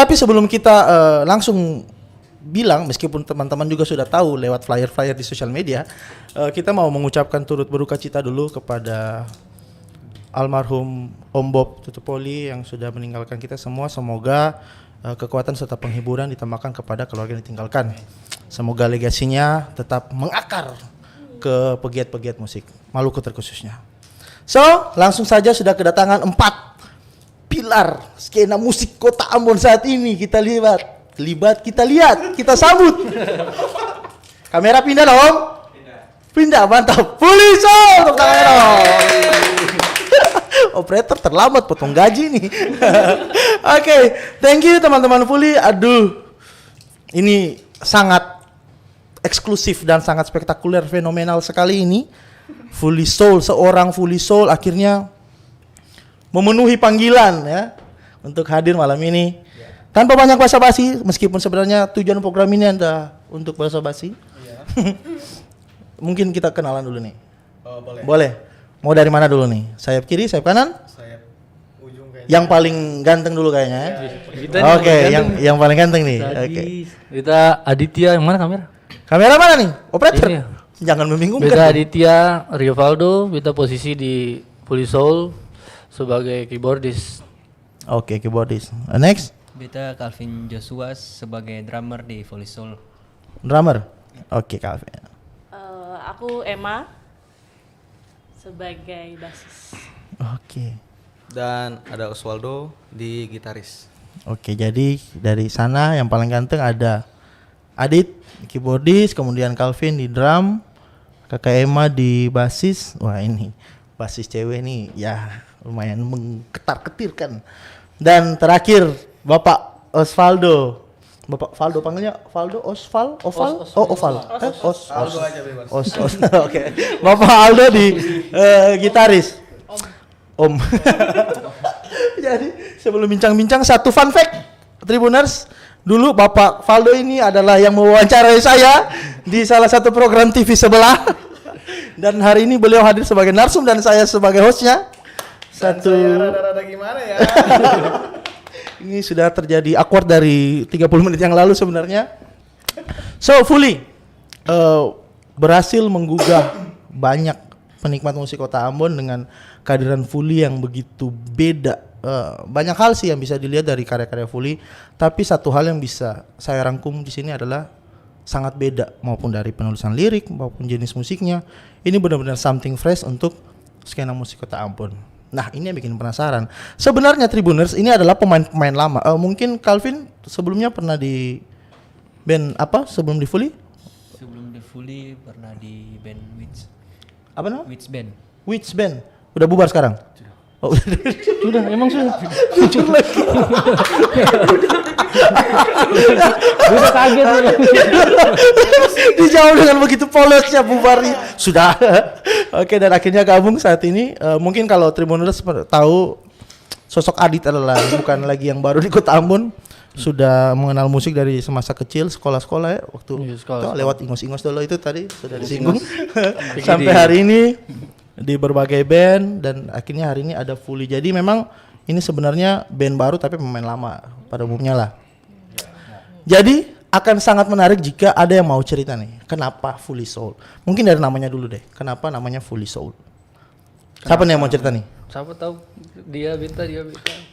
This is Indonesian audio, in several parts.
Tapi sebelum kita langsung bilang, meskipun teman-teman juga sudah tahu lewat flyer-flyer di sosial media, kita mau mengucapkan turut berduka cita dulu kepada almarhum Om Bob Tutupoli yang sudah meninggalkan kita semua. Semoga kekuatan serta penghiburan ditambahkan kepada keluarga yang ditinggalkan. Semoga legasinya tetap mengakar ke pegiat-pegiat musik Maluku terkhususnya. So, langsung saja sudah kedatangan 4 pilar skena musik Kota Ambon saat ini. Kita lihat, kita sambut. Kamera pindah dong. Pindah, mantap. Fully Soul, kamera. Operator terlambat potong gaji nih. Oke, thank you teman-teman Fully. Aduh, ini sangat eksklusif dan sangat spektakuler, fenomenal sekali ini. Fully Soul, seorang Fully Soul akhirnya memenuhi panggilan ya untuk hadir malam ini tanpa banyak basa-basi, meskipun sebenarnya tujuan program ini adalah untuk basa-basi. Mungkin kita kenalan dulu nih. Oh, boleh. Boleh. Mau dari mana dulu nih? Sayap kiri, sayap kanan? Sayap ujung kayaknya. Yang paling ganteng dulu kayaknya ya. Oke, yang paling ganteng nih. Oke. Kita Aditya, yang mana kamera? Kamera mana nih? Operator. Ini ya. Jangan membingungkan. Beta Aditya Riovaldo, beta posisi di Fully Soul sebagai keyboardist. Oke, keyboardist. Next. Beta Calvin Joshua sebagai drummer di Fully Soul. Drummer. Oke, Calvin. Aku Emma sebagai basis. Oke. Dan ada Oswaldo di gitaris. Oke, jadi dari sana yang paling ganteng ada Adit keyboardist, kemudian Calvin di drum, kakak Emma di basis. Wah, ini basis cewek nih ya lumayan mengketar-ketirkan. Dan terakhir Bapak Osvaldo. Bapak Valdo panggilnya Valdo, Oval. Aldo aja bebas. Oke. Bapak Aldo di gitaris. Om. Jadi sebelum bincang-bincang, satu fun fact Tribuners, dulu Bapak Valdo ini adalah yang mewawancarai saya di salah satu program TV sebelah. Dan hari ini beliau hadir sebagai narsum dan saya sebagai hostnya. Satu. Saya rada-rada gimana ya? Ini sudah terjadi awkward dari 30 menit yang lalu sebenarnya. So, Fully berhasil menggugah banyak penikmat musik Kota Ambon dengan kehadiran Fully yang begitu beda. Banyak hal sih yang bisa dilihat dari karya-karya Fully, tapi satu hal yang bisa saya rangkum di sini adalah sangat beda, maupun dari penulisan lirik maupun jenis musiknya. Ini benar-benar something fresh untuk skena musik Kota Ambon. Nah, ini yang bikin penasaran. Sebenarnya Tribuners ini adalah pemain-pemain lama. Mungkin Calvin sebelumnya pernah di band apa sebelum di Fully? Sebelum di Fully pernah di band Witch. Apa namanya? Witch Band. Witch Band. Udah bubar sekarang? Oh, Sudah, emang sudah. jujur lagi. Udah kaget. Dijawab dengan begitu polosnya, bubarnya. Sudah. Oke, dan akhirnya gabung saat ini. Mungkin kalau Tribuners tahu sosok Adit adalah bukan lagi yang baru di Kota Ambon. Sudah mengenal musik dari semasa kecil, sekolah-sekolah ya. Waktu Iya, sekolah. lewat ingos-ingos dulu itu tadi sudah disinggung. Sampai hari ini di berbagai band dan akhirnya hari ini ada Fully. Jadi memang ini sebenarnya band baru tapi pemain lama pada umumnya lah. Jadi akan sangat menarik jika ada yang mau cerita nih, kenapa Fully Soul? Mungkin dari namanya dulu deh. Kenapa namanya Fully Soul? Siapa nih yang mau cerita nih? Siapa tahu dia beta.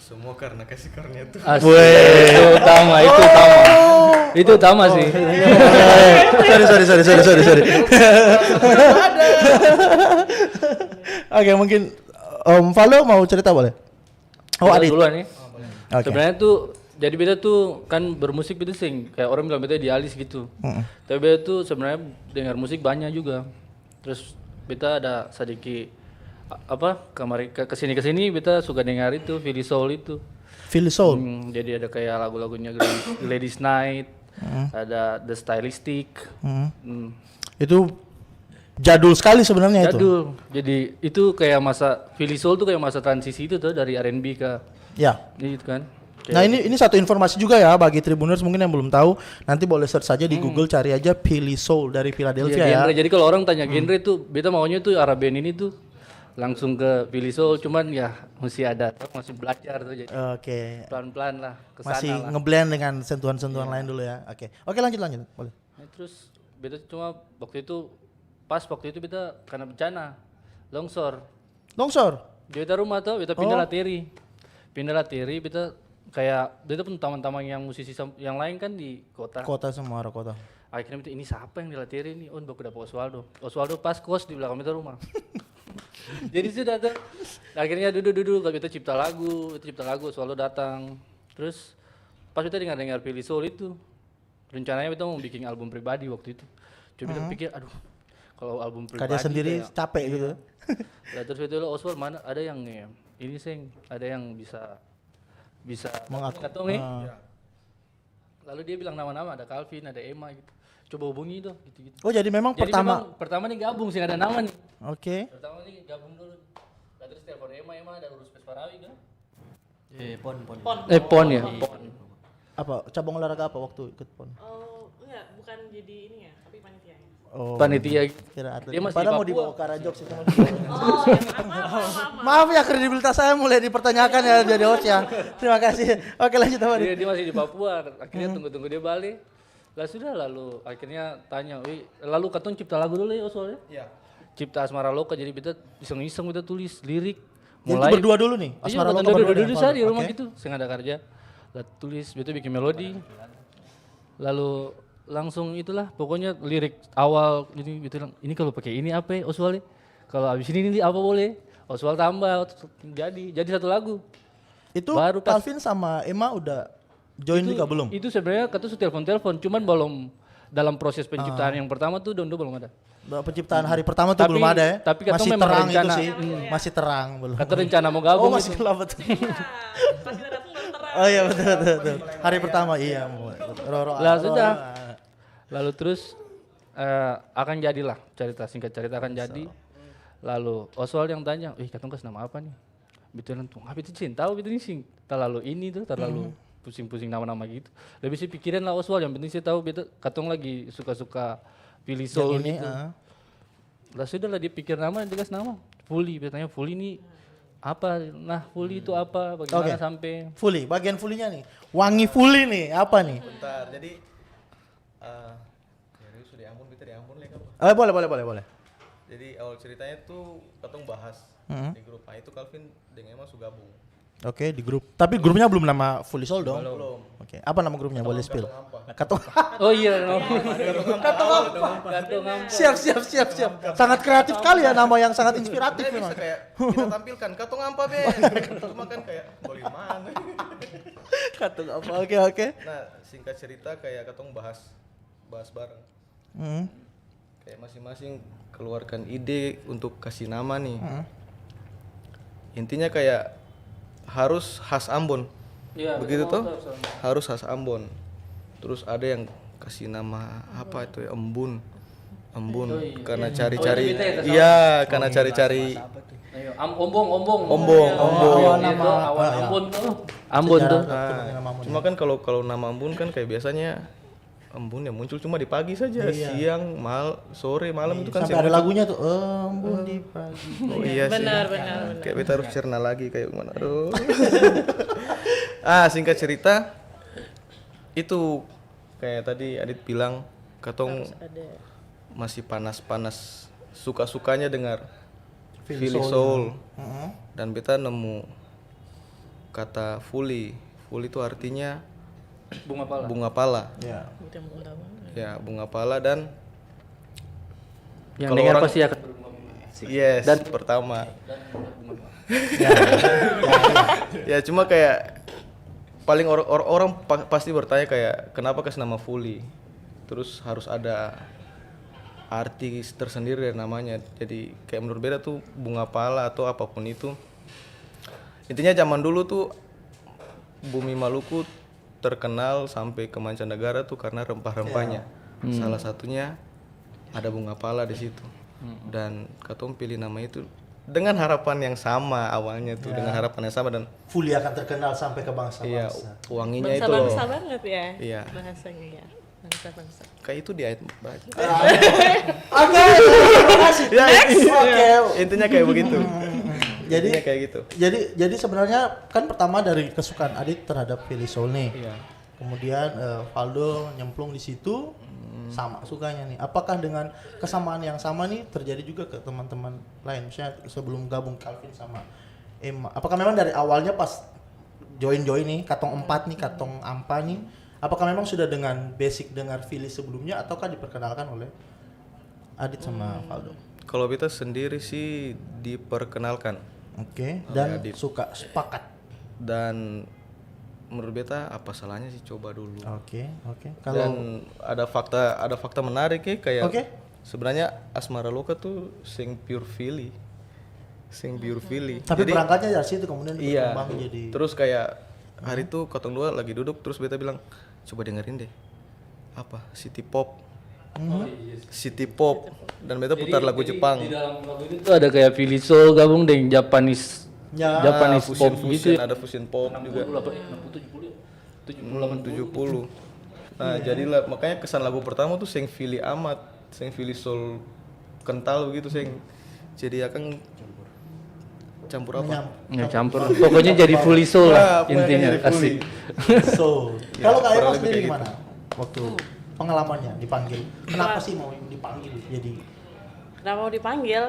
Semua karena kasih karunia itu. Asik. Itu utama sih. Sorry. Oke, mungkin Om Valdo mau cerita boleh? Oh, Adit. Duluan nih. Oke. Sebenarnya tuh jadi beta tuh kan bermusik beta sing kayak orang bilang beta idealis gitu. Tapi beta tuh sebenarnya dengar musik banyak juga. Terus beta ada sedikit kesini beta suka dengar itu Fully Soul itu. Fully Soul. Jadi ada kayak lagu-lagunya Ladies Night, ada The Stylistic. Itu jadul sekali sebenarnya itu. Jadul. Jadi itu kayak masa Fully Soul tuh kayak masa transisi itu tuh dari R&B ke Ya. gitu kan. Nah, ini satu informasi juga ya bagi Tribuners mungkin yang belum tahu, nanti boleh search saja di Google, cari aja Fully Soul dari Philadelphia ya. Genre. Jadi kalau orang tanya genre tuh, beta maunya tuh arah band ini tuh langsung ke Philly Soul, cuman ya masih ada, masih belajar tuh jadi Oke. pelan-pelan lah kesana Masih lah. ngeblend dengan sentuhan-sentuhan lain dulu ya. Oke. Oke, lanjut boleh. Nah, terus beta cuma waktu itu beta karena bencana longsor. Longsor. Di beta rumah tuh beta pindah lateri. Beta kayak beta pun teman-teman yang musisi yang lain kan di kota. Kota semua arah kota. Akhirnya beta, ini siapa yang di lateri ini? Oh, baku dapat Oswaldo pas kos di belakang beta rumah. Jadi sudah tuh akhirnya duduk beta cipta lagu Oswaldo datang. Terus pas beta dengar Philly Soul itu, rencananya beta mau bikin album pribadi waktu itu. Coba beta pikir, aduh, kalau album pribadi Karya sendiri kayak- capek gitu. Lah terus beta bilang, Oswald mana ada yang ini seng, ada yang bisa katong nih. Lalu dia bilang nama-nama, ada Calvin, ada Emma gitu. Coba hubungi dong gitu-gitu. Oh, jadi memang Jadi pertama. memang pertama nih gabung sih ada nama nih. Oke. Pertama nih gabung dulu. Lalu terus telepon Emma ada urus Pesparawi kan? Pon. Pon ya, Pon. Apa cabang olahraga apa waktu ikut PON? Oh, enggak, bukan jadi ini ya, tapi panitia. Oh. Panitia gitu. Kira atlet. Dia masih Padahal di mau Papua. dibawa ke arah jokes itu. Oh, ya, maaf. Maaf ya, kredibilitas saya mulai dipertanyakan ya jadi host ya. Terima kasih. Oke, lanjut apa nih? Dia masih di Papua. Akhirnya tunggu dia balik. Lah sudah lalu akhirnya tanya, lalu katong cipta lagu dulu ya Oswald ya? Iya. Cipta Asmara Loka, jadi kita iseng-iseng kita tulis lirik. Jadi itu berdua dulu nih. Asmara Loka Loka berdua duduk nih, saya di Oke. rumah gitu, sengaja kerja. Lah tulis, betul bikin melodi. Lalu langsung itulah pokoknya lirik awal ini bilang ini kalau pakai ini apa ya Oswald? Kalau abis ini apa boleh? Oswald tambah jadi satu lagu. Itu Baru pas- Calvin sama Emma udah join juga belum? Itu sebenarnya kata su telepon, cuman belum dalam proses penciptaan yang pertama tuh Dondo belum ada. Penciptaan hari pertama tuh Tapi- belum ada ya? tapi katong masih memang terang itu rencana. sih. Masih terang belum. Kata rencana mau Oh, gabung masih itu. gelap betul. Pas kita datang baru terang. Oh iya betul. Hari pertama iya. Roro. Lah sudah. Lalu terus akan jadilah singkat cerita akan jadi. Lalu Oswald yang tanya, katong kasih nama apa nih? Betul tuh, itu cinta, betul ini sing. Terlalu ini tuh, terlalu pusing-pusing nama-nama gitu. Lebih sih pikirin lah Oswald, yang penting saya tahu betul katong lagi suka-suka Philly Soul ini, gitu. Lah sudah lah dia pikir nama, dia kasih nama. Fully, bertanya Fully ini apa? Nah Fully itu apa? Bagaimana Oke. sampai? Fully, bagian fully-nya nih. Wangi fully nih, apa nih? Bentar, jadi ya sudah diampun, kita diampun lah kamu. Boleh. Jadi awal ceritanya tuh katong bahas di grup. Nah itu Calvin dengan Emma sudah gabung. Oke, di grup. Tapi grupnya belum nama Fully Soul dong? Belum. Oke, apa nama grupnya? Boleh spill. Katong. Oh iya, Gantung Ampa. Siap. Sangat kreatif kali ya, nama yang sangat inspiratif Kita memang. bisa kayak kita tampilkan katong apa Ben. Cuma kan kayak boleh mana. Katong apa? Oke. Nah singkat cerita kayak katong bahas bareng. Kayak masing-masing keluarkan ide untuk kasih nama nih. Intinya kayak harus khas Ambon. Iya, Begitu tuh? Harus khas Ambon. Terus ada yang kasih nama apa itu ya? Embun. Karena cari-cari. Iya, karena cari-cari. Ayo, ombong. Ombong. Nama awan Ambon tuh. Ambon tuh. Cuma kan kalau nama Embun kan kayak biasanya embun yang muncul cuma di pagi saja, siang, sore, malam itu kan Sampai ada lagunya tuh, embun di pagi. Oh iya sih. Benar. Kayak kita harus cerna lagi kayak gimana. Aduh. Singkat cerita itu kayak tadi Adit bilang katong masih panas-panas suka-sukanya dengar Philly Soul. Dan beta nemu kata fully. Fully itu artinya bunga pala. Ya. Ya, bunga pala dan Yang Kalau dengar orang- pasti akan yes, dan pertama. Ya cuma kayak paling orang pasti bertanya kayak kenapa kasih nama Fully. Terus harus ada arti tersendiri dari namanya. Jadi kayak menurut beda tuh bunga pala atau apapun itu. Intinya zaman dulu tuh bumi Maluku terkenal sampai ke mancanegara tuh karena rempah-rempahnya. Salah satunya ada bunga pala di situ. Dan katong pilih nama itu dengan harapan yang sama awalnya tuh, dengan harapan yang sama dan Fully akan terkenal sampai ke bangsa-bangsa. iya wanginya itu loh. Bangsa-bangsa banget ya Iya. bahasanya ya. Kayak itu di ayat baca. Oke, terima kasih. Ya, Oke. intinya kayak begitu. Jadi Intinya kayak gitu. jadi sebenarnya kan pertama dari kesukaan Adit terhadap Philly Soul nih. Iya. Kemudian Valdo nyemplung di situ sama sukanya nih. Apakah dengan kesamaan yang sama nih terjadi juga ke teman-teman lain? Misalnya sebelum gabung Calvin sama Emma. Apakah memang dari awalnya pas join nih Katong 4 nih, Katong Ampa nih, apakah memang sudah dengan basic dengar Philly sebelumnya ataukah diperkenalkan oleh Adit sama Valdo? Kalau kita sendiri sih diperkenalkan Oke, dan Adit. suka sepakat. dan menurut beta apa salahnya sih coba dulu. Oke. Dan Kalau ada fakta menarik ya kayak Oke. sebenarnya Asmara Loka tuh sing pure Philly. tapi Jadi, berangkatnya dari situ kemudian iya. berkembang jadi Terus kayak hari itu Kotong dua lagi duduk terus beta bilang coba dengerin deh apa City Pop. City Pop dan beta putar lagu Jepang. Di dalam lagu itu tuh ada kayak Philly Soul gabung dengan Japanese Ya, Japanese pop Fusion, gitu ya. ada fusion pop juga. 70. Nah, jadilah makanya kesan lagu pertama tuh sing Philly amat, sing Philly Soul kental begitu sing. Jadi akan campur apa? Ya campur. Pokoknya jadi Philly Soul lah Nah, pokoknya intinya. jadi Philly. Asik. So, Ya, kalau Kak Eva kurang lebih sendiri kayak gimana? Waktu pengalamannya dipanggil. Kenapa sih mau dipanggil jadi Kenapa mau dipanggil?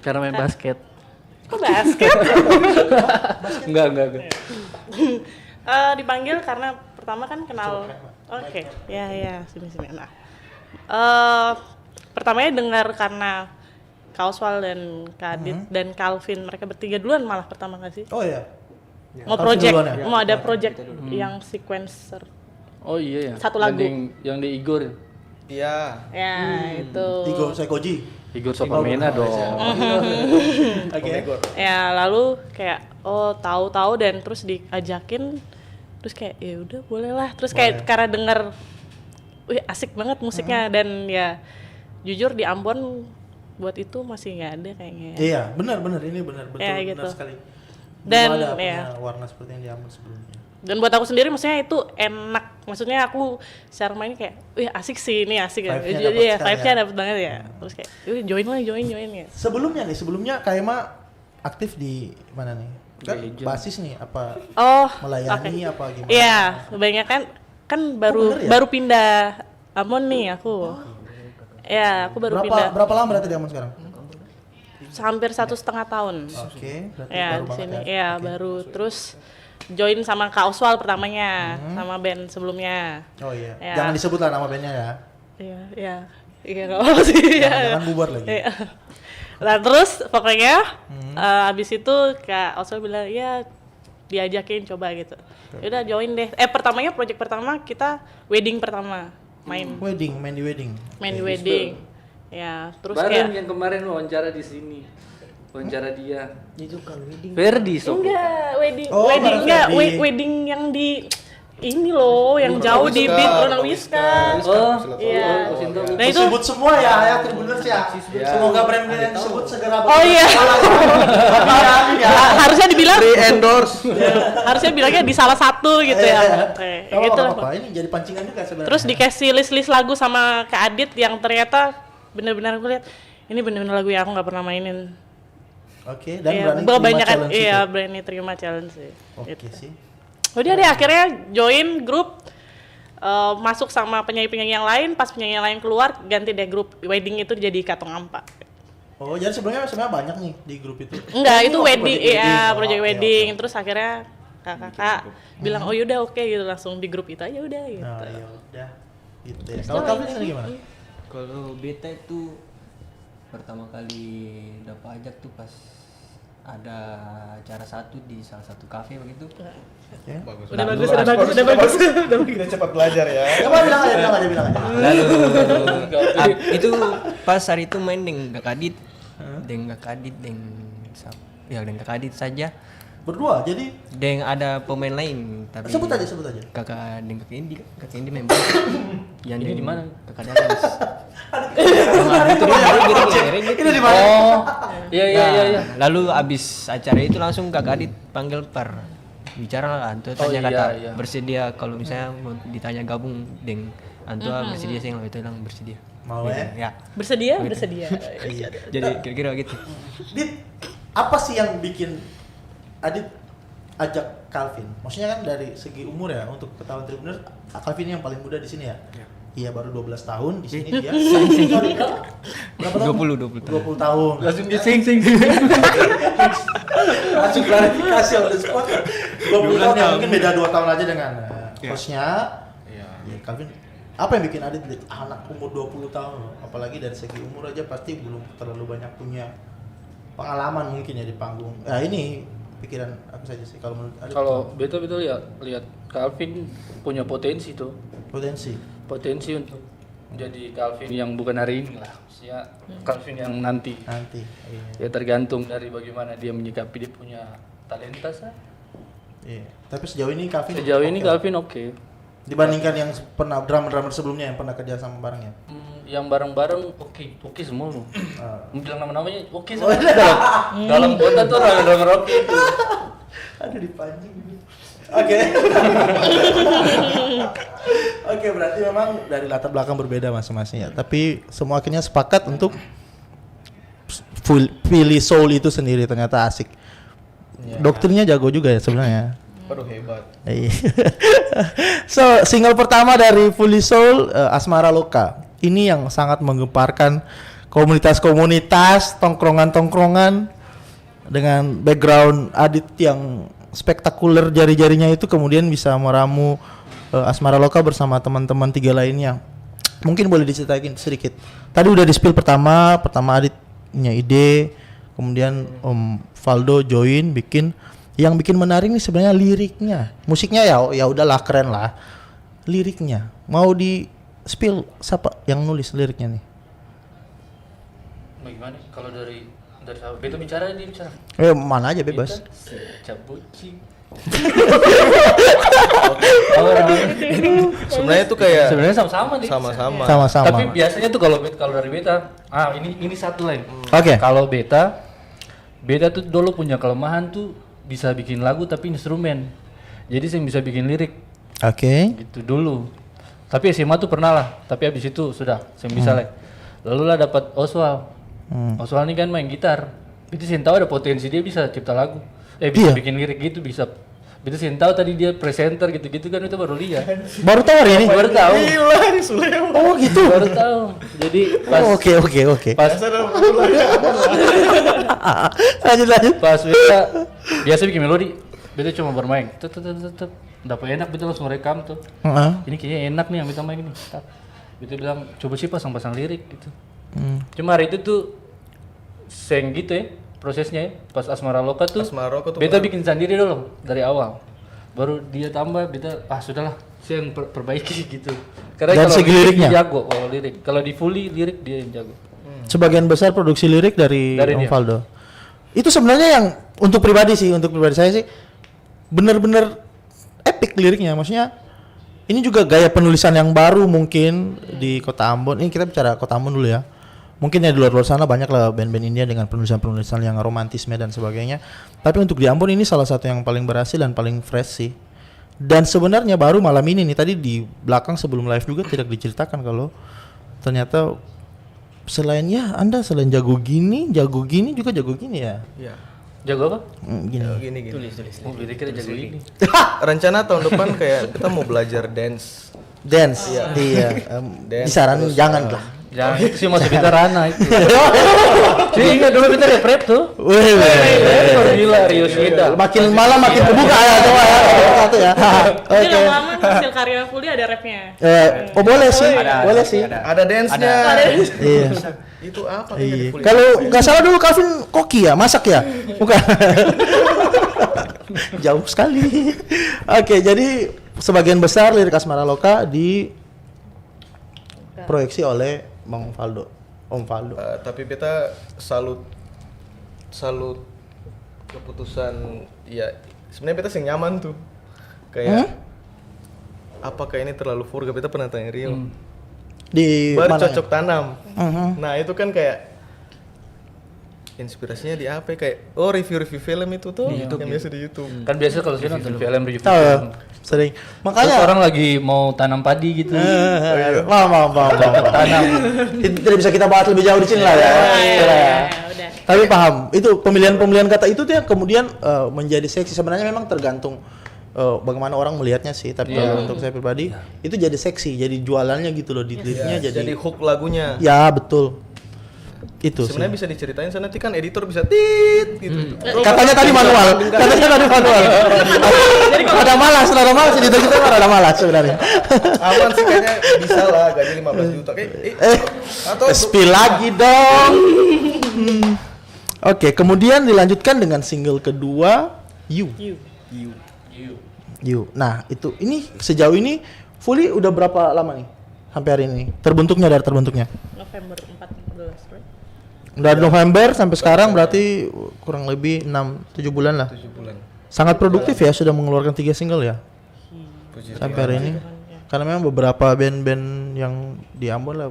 Karena main basket. Kok basket? Enggak. Dipanggil karena pertama kan kenal. Oke, ya sini. Nah, pertamanya dengar karena Kak Oswald dan Kak Adit dan Calvin, mereka bertiga duluan malah pertama nggak sih? Oh iya. Mau Calvin project, duluan ya? mau ada project yang sequencer. Oh iya ya. Satu lagu. Yang di Igor. Iya. Ya itu. Igor Sekoji. Igor Sopamena dong. Oke. Ya lalu kayak tahu dan terus diajakin, terus kayak ya udah boleh lah. Terus kayak karena denger, wih asik banget musiknya dan ya jujur di Ambon buat itu masih nggak ada kayaknya. Iya, benar ini benar betul Ya, benar gitu. sekali. Dan, Belum ada ya. punya warna seperti yang diambil sebelumnya. Dan buat aku sendiri maksudnya itu enak. Maksudnya aku secara main kayak, wih asik sih ini asik ya. Vibe-nya Jadi dapet ya sekali vibe-nya ya. dapet banget ya. Terus kayak, join ya. Sebelumnya Kak Ema aktif di mana nih? Kan basis nih apa Oh, melayani oke. apa gimana? Iya, kebanyakan kan bener ya? baru pindah Ambon nih aku. Ya, aku baru pindah. Berapa lama berarti di Ambon sekarang? Hampir 1,5 tahun. Oke, berarti Ya, baru di banget sini. ya. Ya, Oke. baru terus join sama Kak Oswald pertamanya, sama band sebelumnya. Oh iya. Ya. Jangan disebut lah nama bandnya ya. Iya nggak apa sih. Jangan bubar lagi. Iya. Nah terus pokoknya abis itu Kak Oswald bilang ya diajakin coba gitu. Yaudah join deh. Pertamanya project pertama kita wedding pertama main Main di wedding. di wedding. Ya terus Bareng kayak yang kemarin wawancara di sini. Wawancara dia. Itu kalau wedding. Verdi so. enggak wedding Oh, wedding bareng enggak Ferdi. wedding yang di ini loh yang jauh di Wiska, Beat Ronald Ronald Wiska. Oh, Iya. Sinto. Nah itu Disebut semua ya Tribuners ya. Semoga brand-brand yang disebut segera oh iya Amin ya. harusnya dibilang Endorse. harusnya bilangnya di salah satu gitu ya. Gitu lah. Apa ini jadi pancingan juga sebenarnya. Terus dikasih list-list lagu sama Kak Adit yang ternyata bener-bener aku lihat ini bener-bener lagu yang aku nggak pernah mainin. Oke, dan Iya, berani terima kebanyakan challenge iya itu. berani terima challenge sih. Oke Gitu. sih. Udah deh akhirnya join grup masuk sama penyanyi-penyanyi yang lain, pas penyanyi yang lain keluar ganti deh grup wedding itu jadi Katong Ampa. Oh, jadi sebenarnya banyak nih di grup itu. Enggak, Oh, itu waktu wedding, project iya Oh, project oke, wedding. oke. Terus akhirnya kakak bilang oh yaudah oke gitu langsung di grup itu aja udah gitu. Nah, ya udah. Gitu ya. Kalau kamu sendiri gimana? Kalau beta itu pertama kali dapat ajak tuh pas ada acara satu di salah satu kafe begitu. Oke. Bagus. Udah bagus, udah bagus. Kita cepat belajar ya. Coba bilang aja. Lalu itu pas hari itu main dengan Kak Kadit, dengan Kak Kadit, dengan Kak Kadit saja. Berdua, jadi Dan ada pemain lain tapi sebut aja. Kakak dengan Kak Kendi main bola. Yang di mana? Kakak Dadas. Ini di mana? Oh. Iya. Lalu abis acara itu langsung Kak Kadit panggil per bicara lah Antua Oh, tanya iya, kata iya. bersedia kalau misalnya mau ditanya gabung deng Antua bersedia sih kalau itu bilang bersedia. Mau Gitu, ya? ya. Bersedia? Bersedia. Jadi kira-kira gitu. Dit, apa sih yang bikin Adit ajak Calvin? Maksudnya kan dari segi umur ya, untuk ketahuan Tribuners, Calvin yang paling muda di sini ya? Iya, baru 12 tahun di sini dia. Sorry, berapa tahun? 20 tahun. 20 tahun. Langsung dia sing. Langsung klarifikasi on the spot. 20 tahun ya, mungkin beda 2 tahun aja dengan hostnya. Ya, Calvin, apa yang bikin Adit anak umur 20 tahun loh? Apalagi dari segi umur aja pasti belum terlalu banyak punya pengalaman mungkin ya di panggung. Nah ini pikiran aku saja sih kalau menurut Adit. Kalau beta lihat Calvin punya potensi tuh. Potensi untuk menjadi Calvin yang bukan hari ini lah. Maksudnya Calvin yang nanti. Iya. Ya tergantung dari bagaimana dia menyikapi dia punya talenta sah. Iya. Tapi sejauh ini Calvin Sejauh ini oke. Calvin oke. Dibandingkan yang pernah drummer sebelumnya yang pernah kerja sama bareng ya. Yang bareng-bareng oke semua loh. Bilang nama-namanya oke Oh, semua. Dalam kota tuh drummer oke itu. Aduh dipancing. Oke. Oke, berarti memang dari latar belakang berbeda masing-masing ya. Tapi semua akhirnya sepakat untuk pilih soul itu sendiri, ternyata asik. Doktrinnya jago juga ya sebenarnya. Waduh hebat. Iya. So, single pertama dari Fully Soul, Asmara Loka. Ini yang sangat menggemparkan komunitas-komunitas, tongkrongan-tongkrongan dengan background Adit yang spektakuler, jari-jarinya itu kemudian bisa meramu Asmara Loka bersama teman-teman 3 lainnya. Mungkin boleh diceritain sedikit. Tadi udah di spill pertama Adit punya ide, kemudian Om Valdo join bikin. Yang bikin menarik nih sebenarnya liriknya. Musiknya ya udahlah keren lah. Liriknya mau di spill siapa yang nulis liriknya nih? Bagaimana? Kalau dari siapa? Beto bicara dia bicara. Mana aja bebas. Cabuci. Sebenarnya itu kayak Sebenarnya sama-sama nih. sama-sama. Sama-sama. Tapi biasanya tuh kalau dari beta, ini satu lain. Oke. Kalau beta tuh dulu punya kelemahan tuh bisa bikin lagu tapi instrumen. Jadi saya bisa bikin lirik Oke. gitu dulu. Tapi SMA tuh pernah lah, tapi habis itu sudah saya bisa lah. Lalu lah dapat Oswald. Oswald ini kan main gitar. Itu saya tahu ada potensi dia bisa cipta lagu. Bisa Iya. bikin lirik gitu, bisa. Itu saya tahu tadi dia presenter gitu-gitu kan itu baru lihat. Baru tahu hari ini? Baru tahu. Oh gitu. Baru tahu. Jadi pas Oke. pas Lanjut. pas beta biasa bikin melodi, beta cuma bermain. Tetep dapat enak beta langsung rekam tuh. Heeh. Ini kayaknya enak nih yang beta main ini. Beta bilang coba sih pasang-pasang lirik gitu. Cuma hari itu tuh seng gitu ya prosesnya ya. Pas Asmara Loka tuh Asmara Loka tuh beta bikin sendiri dulu dari awal. Baru dia tambah beta sudahlah saya yang perbaiki gitu. Karena Dan kalau segi lirik liriknya? dia jago kalau lirik. Kalau di fully lirik dia yang jago. Sebagian besar produksi lirik dari Om dia. Valdo. Itu sebenarnya yang untuk pribadi saya sih bener-bener epic liriknya. Maksudnya ini juga gaya penulisan yang baru mungkin di Kota Ambon. Ini kita bicara Kota Ambon dulu ya. Mungkin ya di luar sana banyak lah band-band India dengan penulisan-penulisan yang romantisme dan sebagainya. Tapi untuk di Ambon ini salah satu yang paling berhasil dan paling fresh sih. Dan sebenarnya baru malam ini nih, tadi di belakang sebelum live juga tidak diceritakan kalau ternyata selain jago gini juga jago gini ya. Iya. Jago apa? Gini. Gini. Tulis. Oh, kira jago ini. Rencana tahun depan kayak kita mau belajar dance. Dance. Iya. Dance, Disaranin terus, jangan lah. Jangan itu sih masih beta Rana itu. Jadi ingat dulu beta ada prep tuh. Wih. Gila Rio Shida. Makin malam makin terbuka ya coba ya. Satu ya. Jadi Oke. lama-lama hasil karya Fully ada rapnya. Boleh sih. Boleh sih. Ada dance-nya. Iya. Itu apa kayaknya di Iya. Fully? Kalau nggak salah dulu Calvin koki ya, masak ya? Bukan. Jauh sekali. Oke, jadi sebagian besar lirik Asmara Loka diproyeksi oleh Bang Valdo, Om Valdo. Tapi beta salut keputusan ya sebenarnya beta sing nyaman tuh kayak apakah ini terlalu vulgar, beta pernah tanya Rio Di baru mana? cocok tanam. Nah itu kan kayak inspirasinya di apa ya? Kayak review-review film itu tuh yang biasa di YouTube. Kan biasa kalau saya nonton film review Tahu ya? film. Sering. Terus Makanya orang lagi mau tanam padi gitu. Maaf. Tanam. Itu tidak bisa kita bahas lebih jauh di sini lah ya. Udah. Tapi paham. Itu pemilihan kata itu tuh yang kemudian menjadi seksi. Sebenarnya memang tergantung bagaimana orang melihatnya sih. Tapi kalau untuk saya pribadi itu jadi seksi, jadi jualannya gitu loh di linknya Jadi hook lagunya. ya betul. Itu sih. Sebenarnya bisa diceritain, saya nanti kan editor bisa tit gitu. Katanya tadi manual. Ada malas editor kita ada malas sebenarnya. Aman sih kayaknya bisa lah gaji 15 juta atau Spill lagi dong. Oke, kemudian dilanjutkan dengan single kedua You. Nah, ini sejauh ini Fully udah berapa lama nih sampai hari ini? Terbentuknya. November 14, right? Dari November sampai sekarang berarti kurang lebih 6-7 bulan lah. 7 bulan. Sangat produktif ya, sudah mengeluarkan 3 single ya Puji sampai hari ini. Karena memang beberapa band-band yang di Ambon lah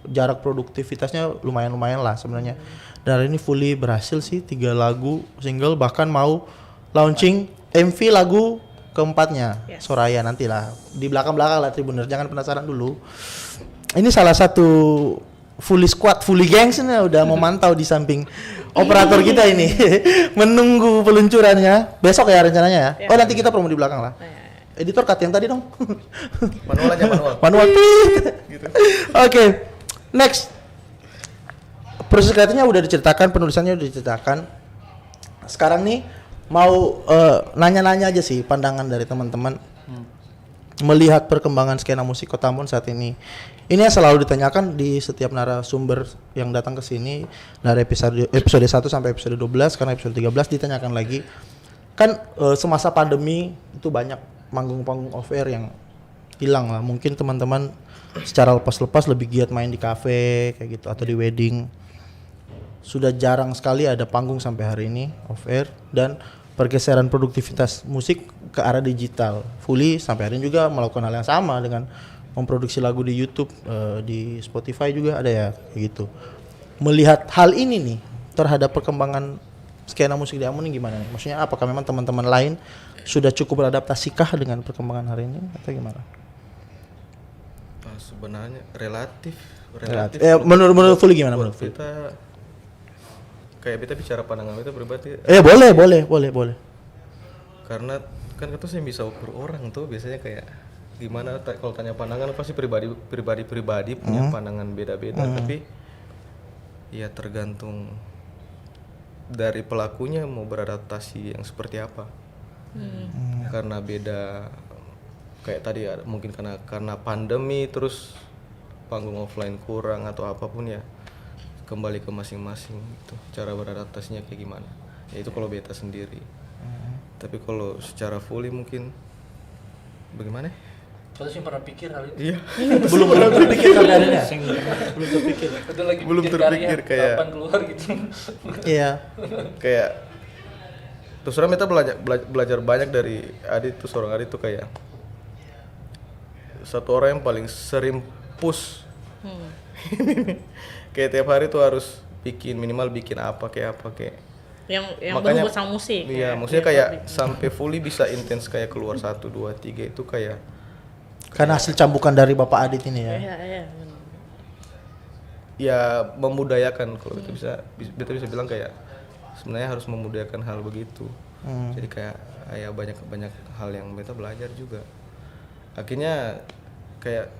jarak produktivitasnya lumayan lah sebenarnya. Dan hari ini Fully berhasil sih 3 lagu single, bahkan mau launching MV lagu keempatnya Soraya nantilah di belakang lah Tribuners, jangan penasaran dulu. Ini salah satu Fully Squad, Fully Gangs ini udah memantau di samping operator kita ini menunggu peluncurannya besok ya rencananya ya. Oh nanti kita promo di belakang lah. Editor cut yang tadi dong. Manual. Gitu. Oke. Next. Proses kreatifnya udah diceritakan, penulisannya udah diceritakan. Sekarang nih mau nanya-nanya aja sih pandangan dari teman-teman melihat perkembangan skena musik Kota Ambon saat ini. Ini yang selalu ditanyakan di setiap narasumber yang datang ke sini dari episode 1 sampai episode 12, karena episode 13 ditanyakan lagi. Kan semasa pandemi itu banyak manggung-panggung off air yang hilang lah. Mungkin teman-teman secara lepas-lepas lebih giat main di kafe kayak gitu atau di wedding. Sudah jarang sekali ada panggung sampai hari ini off air, dan pergeseran produktivitas musik ke arah digital. Fully sampai hari ini juga melakukan hal yang sama dengan memproduksi lagu di YouTube, di Spotify juga ada ya kayak gitu. Melihat hal ini nih terhadap perkembangan skena musik di Ambon ini gimana nih? Maksudnya apakah memang teman-teman lain sudah cukup beradaptasikah dengan perkembangan hari ini atau gimana? Sebenarnya relatif. Menurut Fully gimana menurut Fully? Kita kayak kita bicara pandangan kita pribadi. Boleh. Karena kan itu saya bisa ukur orang tuh biasanya kayak gimana kalau tanya pandangan pasti pribadi punya pandangan beda-beda, tapi ya tergantung dari pelakunya mau beradaptasi yang seperti apa. Karena beda kayak tadi mungkin karena pandemi terus panggung offline kurang atau apapun ya kembali ke masing-masing gitu. Cara beradaptasinya kayak gimana. Ya itu kalau beta sendiri. Tapi kalau secara Fully mungkin bagaimana? Soalnya sih pernah pikir hal itu. Iya. Belum terpikir kabarnya. Belum terpikir kayak kapan keluar gitu. Iya. Kayak terus terang kita belajar banyak dari Adit tuh, seorang Adit tuh kayak satu orang yang paling sering push. Kayak tiap hari tuh harus minimal bikin apa kayak yang makanya, berhubungan sama musik. Iya, maksudnya kayak sampai Fully bisa intens kayak keluar 1, 2, 3 itu kayak karena hasil cambukan dari Bapak Adit ini ya. Iya. Ya memudayakan, kalau itu kita bisa bilang kayak sebenarnya harus memudayakan hal begitu. Jadi kayak ya banyak hal yang beta belajar juga. Akhirnya kayak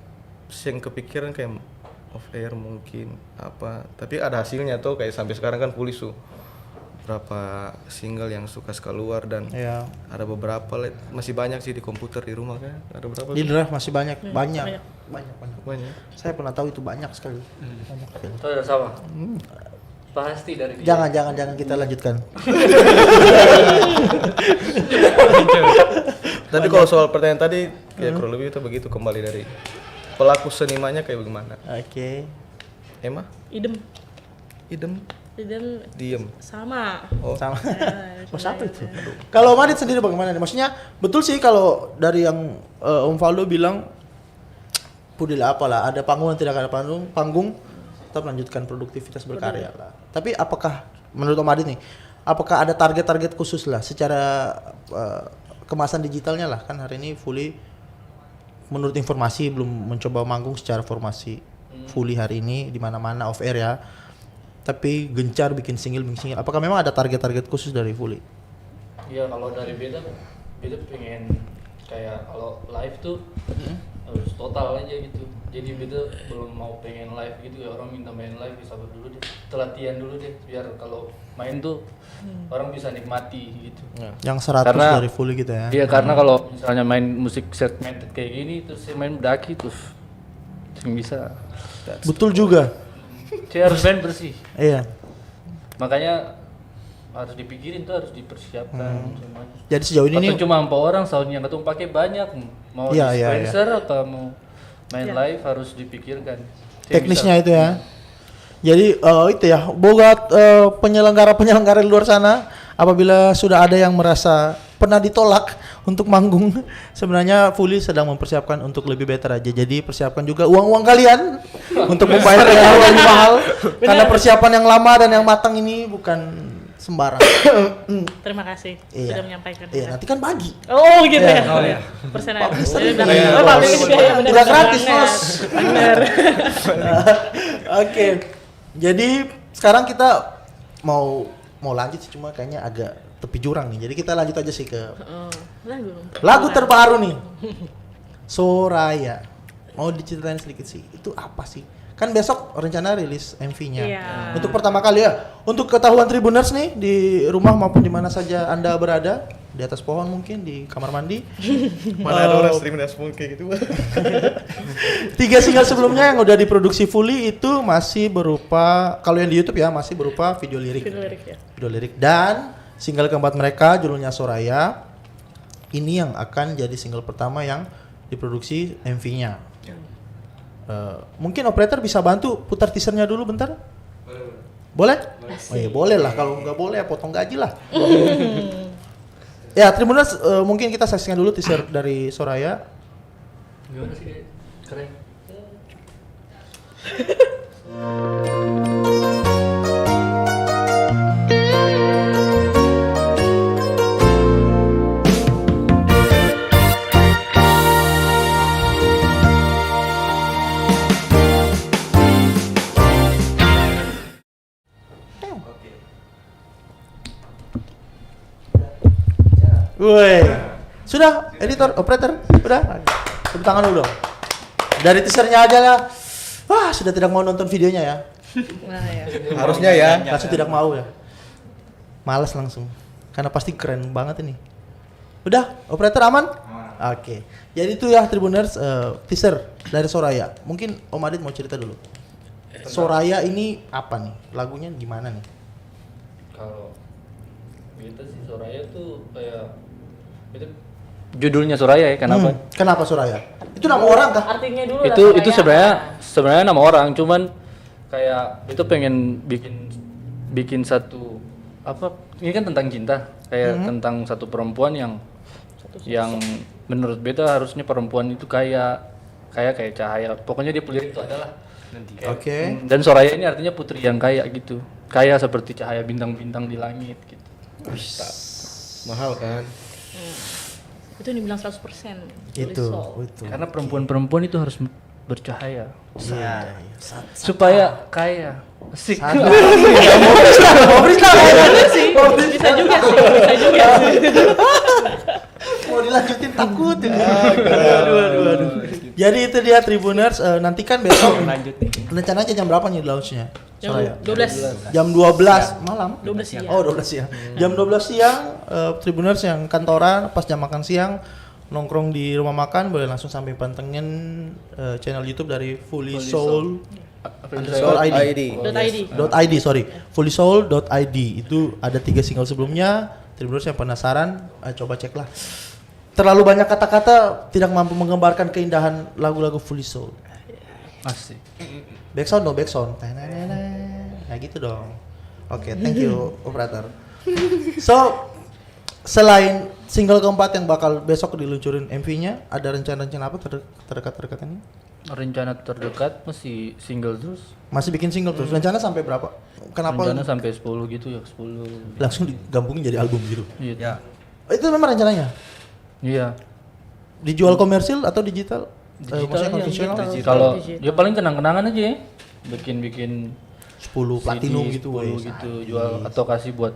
yang kepikiran kayak off air mungkin apa, tapi ada hasilnya tuh kayak sampai sekarang kan Fully berapa single yang suka keluar dan ada beberapa masih banyak sih di komputer di rumah kan, ada berapa? Di drive masih banyak. Saya pernah tahu itu banyak sekali. Itu ada sama. Pasti dari dia. Jangan kita lanjutkan. Tapi kalau soal pertanyaan tadi ya kurang lebih itu begitu, kembali dari pelaku senimannya kayak bagaimana. Oke. Emma? Idem Diem. sama. Sama. Mas apa itu? Kalau Om Adit sendiri bagaimana nih? Maksudnya betul sih kalau dari yang Om Valdo bilang pudil apalah, ada panggung dan tidak ada panggung tetap lanjutkan produktivitas berkarya lah. Tapi apakah menurut Om Adit nih, apakah ada target-target khusus lah secara kemasan digitalnya lah, kan hari ini Fully menurut informasi belum mencoba manggung secara formasi Fully hari ini di mana-mana off air ya. Tapi gencar bikin single. Apakah memang ada target-target khusus dari Fully? Iya, kalau dari beda pengen kayak kalau live tuh harus total aja gitu. Jadi beda belum mau pengen live gitu ya, orang minta main live bisa dulu deh, latihan dulu deh biar kalau main tuh orang bisa nikmati gitu. Yang 100 Karena- dari Fully gitu ya. Iya, karena kalau misalnya main musik segmented kayak gini terus saya main daki tuh yang bisa Betul juga. saya harus main bersih. Iya. Makanya harus dipikirin tuh, harus dipersiapkan semuanya. Jadi sejauh ini Atau nih cuma 4 orang soundnya ketemu pakai banyak, mau Iya, iya, dispenser atau mau main live harus dipikirkan. Saya teknisnya bisa- itu ya. Jadi itu ya, buat penyelenggara di luar sana, apabila sudah ada yang merasa pernah ditolak untuk manggung, sebenarnya Fully sedang mempersiapkan untuk lebih better aja. Jadi persiapkan juga uang kalian untuk membayar yang lebih mahal, karena persiapan yang lama dan yang matang ini bukan sembarang. Terima kasih Iya. sudah menyampaikan. Iya, nanti kan bagi. Oh gitu Iya. ya. Oh ya. Persenan. Publisher Iya, juga benar. ya. Oh, publisher juga ya, benar. Udah gratis, Benar. Bos. Benar. Oke. Jadi sekarang kita mau lanjut sih, cuma kayaknya agak tepi jurang nih. Jadi kita lanjut aja sih ke Oh, lagu. lagu terbaru nih. Soraya. Mau diceritain sedikit sih. Itu apa sih? Kan besok rencana rilis MV-nya. Iya. Untuk pertama kali ya. Untuk ketahuan Tribuners nih di rumah maupun di mana saja Anda berada, di atas pohon mungkin, di kamar mandi. Mana ada orang stream dashboard kayak gitu. 3 single sebelumnya yang udah diproduksi Fully itu masih berupa, kalau yang di YouTube ya masih berupa video lirik. Video lirik ya. Video lirik. Dan single keempat mereka judulnya Soraya. Ini yang akan jadi single pertama yang diproduksi MV-nya. Mungkin operator bisa bantu putar teasernya dulu bentar. Boleh? Oh iya, boleh lah. Kalau nggak boleh ya potong gaji lah. Ya, Tribuners, mungkin kita saksikan dulu teaser dari Soraya. Gimana sih? Keren. Woi. Sudah, editor, operator, udah. Tepuk tangan dulu dong. Dari teasernya aja lah. Wah, sudah tidak mau nonton videonya ya. Nah, ya. Harusnya ya. Langsung tidak mau ya. Malas langsung. Karena pasti keren banget ini. Udah, operator aman? Oke. Jadi itu ya Tribuners, teaser dari Soraya. Mungkin Om Adit mau cerita dulu. Soraya ini apa nih? Lagunya gimana nih? Kalau kita sih Soraya tuh kayak itu judulnya Soraya ya, kenapa? Kenapa Soraya? Itu nama orang kah? Artinya dulu Itu lah, itu Soraya. sebenarnya nama orang, cuman kayak itu pengen bikin satu apa? Ini kan tentang cinta, kayak tentang satu perempuan yang menurut beta harusnya perempuan itu kayak cahaya. Pokoknya dia pelirik itu adalah. Oke. Dan Soraya ini artinya putri yang kaya gitu. Kaya seperti cahaya bintang-bintang di langit gitu. Mahal kan? Itu dibilang 100%. Itu. Karena perempuan-perempuan itu harus bercahaya Iya. supaya kaya. Asik. Mau freestyle kayaknya sih. Bisa juga sih, bisa juga sih. Mau dilanjutin takut ya. Aduh. Jadi itu dia Tribuners, nantikan besok. Lanjut nih. Rencananya jam berapa nih launchnya? Soraya. Jam 12. Jam 12 malam. 12 siang. Oh, 12 siang. Jam 12 siang Tribuners yang kantoran pas jam makan siang nongkrong di rumah makan boleh langsung sampai pantengin channel YouTube dari Fully Soul ID. .id sorry, fullysoul.id. Itu ada 3 single sebelumnya. Tribuners yang penasaran, coba cek lah. Terlalu banyak kata-kata tidak mampu menggambarkan keindahan lagu-lagu Fully Soul. Asik. Backsound no backsound. Nah gitu dong. Oke, thank you operator. So, selain single keempat yang bakal besok diluncurin MV-nya, ada rencana-rencana apa terdekat ini? Rencana terdekat masih single terus. Masih bikin single terus. Rencana sampai berapa? Kenapa Rencana sampai 10 gitu ya, 10. langsung digabungin jadi album gitu? Iya. Ya, Itu memang rencananya? Iya. Dijual komersil atau digital? Maksudnya Digital konvensional? digital. Kalau Digital. ya paling kenang-kenangan aja ya. Bikin 10 platinum CD, gitu. 10 wes. gitu jual atau kasih buat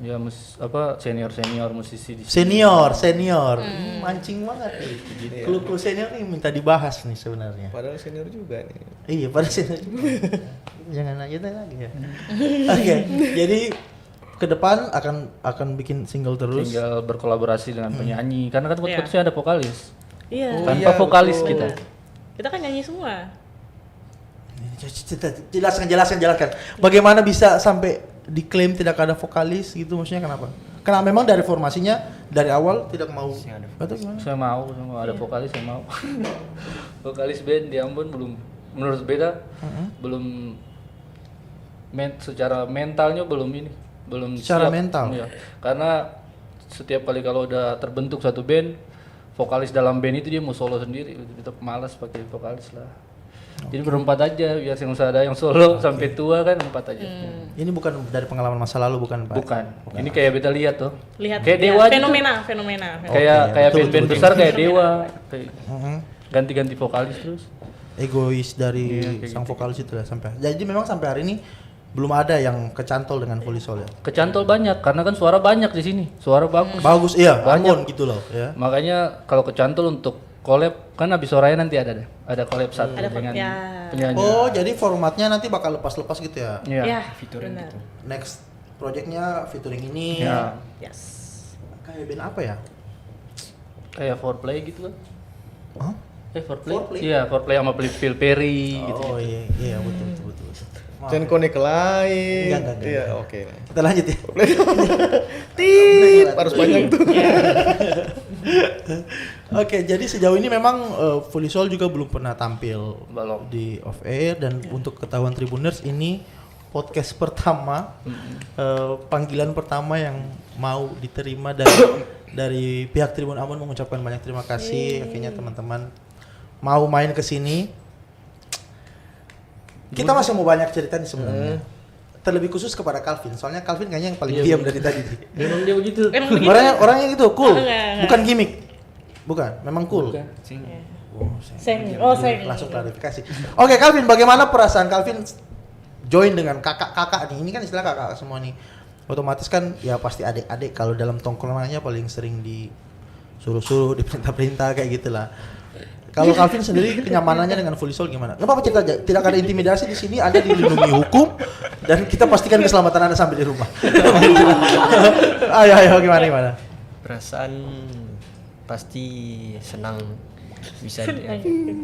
ya senior musisi di sini. Senior. Mancing banget nih. Clue senior nih minta dibahas nih sebenarnya. Padahal senior juga nih. Iya, pada senior juga. Jangan aja lagi ya. Oke, jadi ke depan akan bikin single terus. Tinggal berkolaborasi dengan penyanyi karena kan Iya. podcastnya ada vokalis. Iya. Tanpa vokalis kita. Kita kan nyanyi semua. Jelaskan. Bagaimana bisa sampai diklaim tidak ada vokalis gitu, maksudnya kenapa? Karena memang dari formasinya dari awal tidak mau. Atau gimana? Saya mau ada vokalis, saya mau. Vokalis band di Ambon belum, menurut beda belum secara mentalnya belum Secara siap. mental? Iya. Karena setiap kali kalau udah terbentuk satu band, vokalis dalam band itu dia mau solo sendiri, tetap malas pakai vokalis lah. Jadi berempat aja, biar yang ada yang solo sampai tua kan 4 aja. Ini bukan dari pengalaman masa lalu, bukan Pak? Bukan. Ini kayak beta lihat tuh. Lihat Kayak ya, Dewa aja tuh. fenomena. Kayak Oke, betul, band-band betul. besar kayak Dewa. Kayak Mhm. ganti-ganti vokalis terus. Egois dari Iya, sang vokalis itu lah sampai. Jadi memang sampai hari ini belum ada yang kecantol dengan Volisol ya. Kecantol banyak karena kan suara banyak di sini. Suara bagus. Bagus, iya, Banyak. Ambon gitu loh ya. Makanya kalau kecantol untuk collab kan habis sorenya nanti ada collab satu Ada dengan ya. penyanyi. Oh, jadi formatnya nanti bakal lepas-lepas gitu ya. Iya. Ya, featuring benar. gitu. Next projectnya featuring ini. Iya. Yes. Kayak band apa ya? Kayak foreplay gitu kan. Hah? Foreplay? Foreplay? Iya, foreplay sama Phil Perry gitu. Oh iya betul. Maaf. Jangan konek lain. Enggak. Iya, oke. Kita lanjut ya. Tit, harus panjang tuh. Oke, jadi sejauh ini memang Volisol juga belum pernah tampil Belum. di off air dan untuk ketahuan Tribuners ini podcast pertama, panggilan pertama yang mau diterima dari pihak Tribun Ambon mengucapkan banyak terima kasih. Akhirnya teman-teman mau main ke sini. Kita masih mau banyak cerita nih sebenarnya. Terlebih khusus kepada Calvin, soalnya Calvin kayaknya yang paling Iya, diam bener. dari tadi. Memang dia begitu. Emang begitu? Orangnya gitu, cool. Enggak. Bukan gimmick. Bukan, memang cool. Bukan. Oh, Seng. langsung klarifikasi. Oke, Calvin, bagaimana perasaan Calvin join dengan kakak-kakak nih? Ini kan istilah kakak semua nih. Otomatis kan ya pasti adik-adik kalau dalam tongkrongannya paling sering disuruh-suruh, diperintah-perintah kayak gitulah. Kalau Calvin sendiri kenyamanannya dengan Volisol gimana? Nggak apa-apa cerita aja, tidak ada intimidasi di sini, Anda dilindungi hukum dan kita pastikan keselamatan Anda sampai di rumah. ayo gimana? Perasaan pasti senang bisa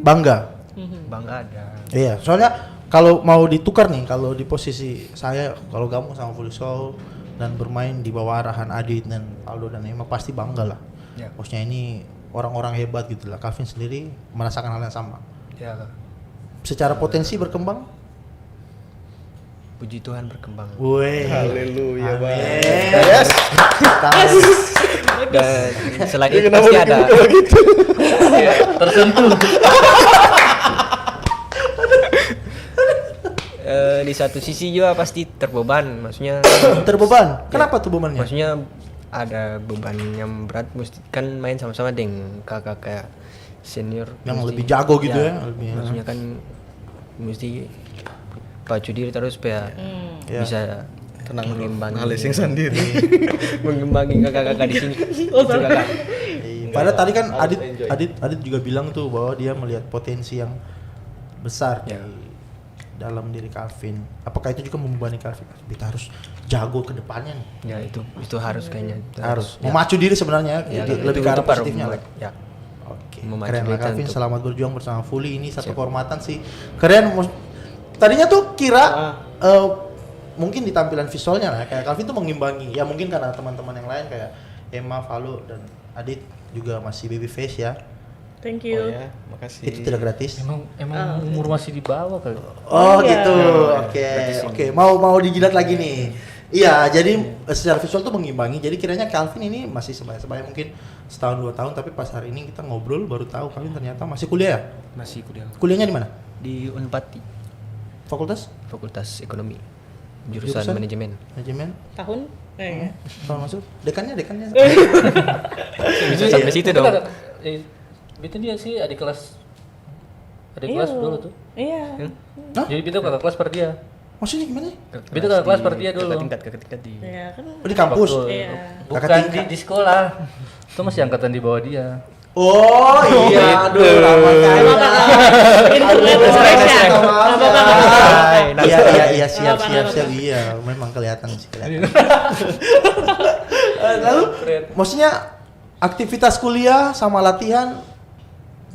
Bangga. bangga ada. Iya, soalnya kalau mau ditukar nih, kalau di posisi saya, kalau kamu sama Volisol dan bermain di bawah arahan Adit dan Aldo dan Emma pasti bangga lah. Ya. Bosnya ini orang-orang hebat gitu lah. Calvin sendiri merasakan hal yang sama. Ya, Secara potensi berkembang, puji Tuhan berkembang. woi. Haleluya, Bang. Yes. Dan selain Ini itu kenapa pasti ada dibuka begitu? Tersentuh. di satu sisi juga pasti terbeban, maksudnya Terbeban. Kenapa tuh bebannya? maksudnya ada beban yang berat, mesti kan main sama-sama dengan kakak kayak senior Yang mesti- lebih jago gitu ya, lebih, maksudnya kan mesti pacu diri terus supaya Ya. bisa Tenang, mengimbangi ngalesing sendiri. mengimbangi kakak-kakak di sini. Itu kakak. Iya. Padahal tadi kan Adit juga bilang tuh bahwa dia melihat potensi yang besar Ya. di dalam diri Calvin. Apakah itu juga membebani Calvin? Kita harus jago ke depannya nih. Ya itu harus kayaknya. Harus Ya. memacu diri sebenarnya, Ya, lebih ke itu arah baru positifnya lah. ya. Oke, Memacu keren lah kita Calvin. untuk- Selamat berjuang bersama Fully. Ini satu kehormatan sih. Keren. Tadinya tuh kira mungkin di tampilan visualnya lah, kayak Calvin tuh mengimbangi. Ya mungkin karena teman-teman yang lain kayak Emma, Valo dan Adit juga masih baby face ya. Thank Oh you. ya, makasih. Itu tidak gratis. Emang umur masih di bawah kali. Oh iya. gitu. Oke. Mau dijilat lagi nih. Iya, jadi secara visual tuh mengimbangi. Jadi kiranya Calvin ini masih sebaya-sebaya mungkin setahun 2 tahun, tapi pas hari ini kita ngobrol baru tahu Calvin ternyata masih kuliah ya? Masih kuliah Kuliahnya di mana? di Unpati, Fakultas Fakultas Ekonomi, jurusan manajemen. manajemen. Tahun? Tahun masuk. Dekannya. Bisa sampai situ dong. Itu dia sih adik kelas dulu tuh. Iya. Hah? Jadi itu kakak kelas per dia. Maksudnya gimana? Itu kakak kelas per dia dulu. Kakak tingkat di. Iya kan. Oh, di kampus. Waktu- Iya. Bukan Kakak tingkat. di sekolah. Itu masih angkatan di bawah dia. Oh iya, aduh lama kali. Internet Indonesia. Iya siap iya memang kelihatan sih kelihatan. Lalu maksudnya aktivitas kuliah sama latihan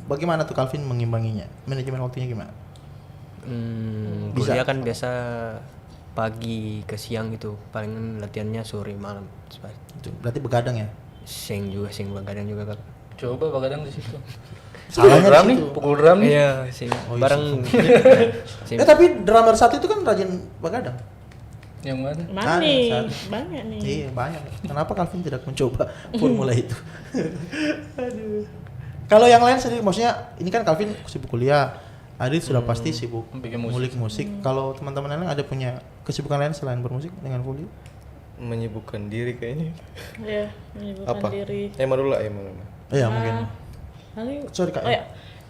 bagaimana tuh Calvin mengimbanginya? Manajemen waktunya gimana? Bisa. Kuliah kan biasa pagi ke siang gitu, paling latihannya sore malam. Itu berarti begadang ya? Sing begadang juga kak. Coba begadang di situ. Salahnya Drum di nih, situ. pukul drum nih. Iya, sing Oh, iya, bareng. Sing. Tapi drummer satu itu kan rajin begadang. Yang mana? Mana nih? Satu. Banyak nih. Iya banyak. Kenapa Calvin tidak mencoba formula itu? Aduh. Kalau yang lain sendiri, maksudnya ini kan Calvin sibuk kuliah, Adit sudah pasti sibuk Bikin musik. ngulik musik. Kalau teman-teman lain ada punya kesibukan lain selain bermusik dengan kuliah? Menyibukkan diri kayaknya. Iya, menyibukkan Apa? diri. Emang dulu lah. Iya mungkin. Paling Sorry kak. Oh ya.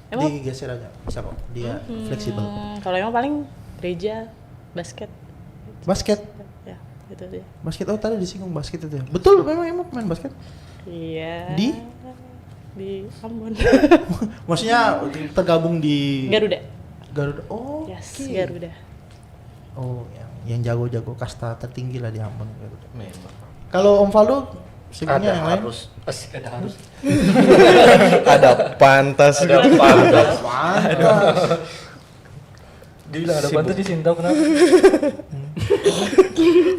Emang Digeser aja, bisa kok. Dia fleksibel. kalau emang paling gereja, basket. Basket, Ya, itu dia. basket. Oh tadi disinggung basket itu. Ya? Betul, memang main basket. Iya. Di? Di Ambon. Maksudnya tergabung di Garuda. Garuda. Oh. Yes, oke. Garuda. Oh, yang jago-jago kasta tertinggi lah di Ambon. Garuda. Memang. Kalau Om Faldo, sibuknya yang lain? harus. Asik ada harus. Ada pantas. Ada pantas. Pantas. Dia bilang ada pantas di sini tahu kenapa?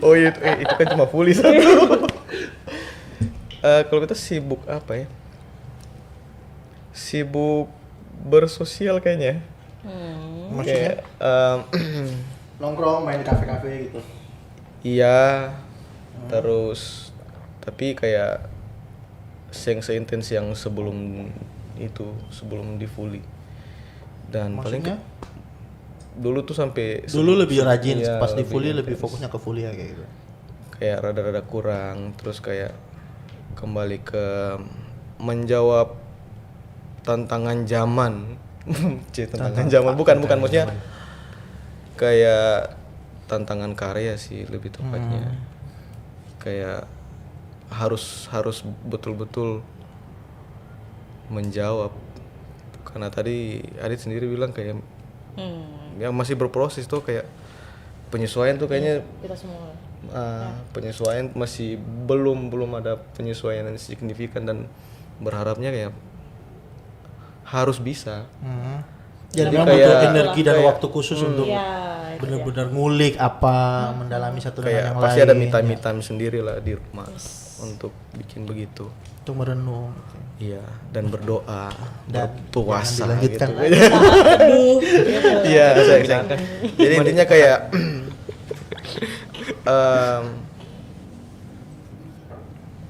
Oh iya, itu kan cuma fully satu. Kalau kita sibuk apa ya? Sibuk bersosial kayaknya. Maksudnya Kayak nongkrong, main di kafe-kafe gitu. iya, terus tapi kayak seintens yang sebelum itu, sebelum di fully. Dan paling Maksudnya dulu tuh sampai dulu lebih rajin, iya, pas di fully lebih intens. fokusnya ke fully ya kayak gitu. Kayak rada-rada kurang, terus kayak kembali ke menjawab tantangan zaman. Tantangan zaman bukan maksudnya kayak tantangan karya sih lebih tepatnya. Kayak harus betul-betul menjawab, karena tadi Adit sendiri bilang kayak yang masih berproses tuh, kayak penyesuaian tuh kayaknya Kita semua. penyesuaian masih belum ada penyesuaian yang signifikan, dan berharapnya kayak harus bisa. Jadi Jadi memang kayak- butuh energi dan kayak- waktu khusus untuk Iya, itu benar-benar ngulik apa, mendalami satu dengan Kayak yang pasti lain. ada me time sendiri lah di rumah untuk bikin begitu. Untuk merenung. Iya, dan berdoa, Dan berpuasa jangan dilanjutkan gitu. lagi. Iya, saya. Jadi intinya kayak